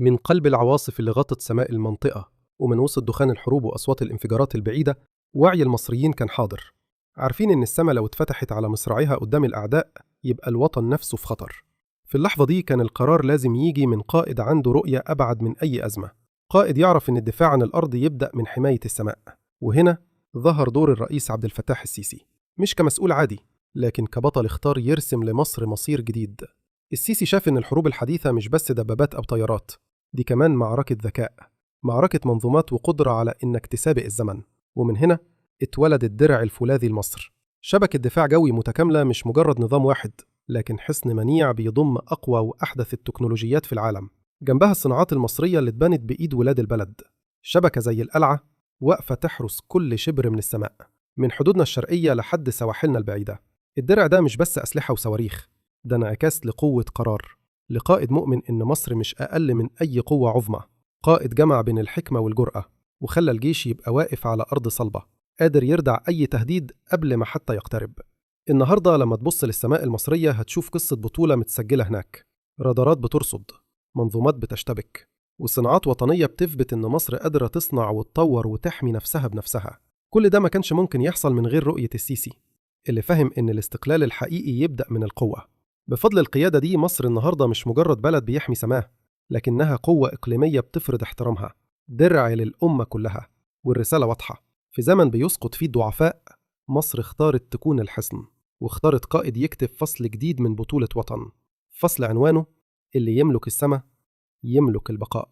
من قلب العواصف اللي غطت سماء المنطقة ومن وسط دخان الحروب وأصوات الانفجارات البعيدة، وعي المصريين كان حاضر، عارفين إن السماء لو اتفتحت على مصراعيها قدام الأعداء يبقى الوطن نفسه في خطر. في اللحظة دي كان القرار لازم يجي من قائد عنده رؤية أبعد من أي أزمة، قائد يعرف إن الدفاع عن الأرض يبدأ من حماية السماء. وهنا ظهر دور الرئيس عبد الفتاح السيسي، مش كمسؤول عادي لكن كبطل اختار يرسم لمصر مصير جديد. السيسي شاف إن الحروب الحديثة مش بس دبابات أو طيارات، دي كمان معركة ذكاء، معركة منظومات وقدرة على إنك تسابق الزمن. ومن هنا اتولد الدرع الفولاذي لمصر، شبكة دفاع جوي متكاملة مش مجرد نظام واحد، لكن حصن منيع بيضم أقوى وأحدث التكنولوجيات في العالم، جنبها الصناعات المصرية اللي اتبنت بإيد ولاد البلد. شبكة زي القلعة واقفة تحرس كل شبر من السماء، من حدودنا الشرقية لحد سواحلنا البعيدة. الدرع ده مش بس أسلحة وصواريخ، ده انعكاس لقوة قرار، لقائد مؤمن إن مصر مش أقل من أي قوة عظمى، قائد جمع بين الحكمة والجرأة وخلى الجيش يبقى واقف على أرض صلبة، قادر يردع أي تهديد قبل ما حتى يقترب. النهاردة لما تبص للسماء المصرية هتشوف قصة بطولة متسجلة هناك، رادارات بترصد، منظومات بتشتبك، وصناعات وطنية بتثبت إن مصر قادرة تصنع وتطور وتحمي نفسها بنفسها. كل ده ما كانش ممكن يحصل من غير رؤية السيسي، اللي فهم إن الاستقلال الحقيقي يبدأ من القوة. بفضل القيادة دي مصر النهاردة مش مجرد بلد بيحمي سماه، لكنها قوة إقليمية بتفرض احترامها، درع للأمة كلها. والرسالة واضحة، في زمن بيسقط فيه الضعفاء مصر اختارت تكون الحصن، واختارت قائد يكتب فصل جديد من بطولة وطن، فصل عنوانه اللي يملك السماء يملك البقاء.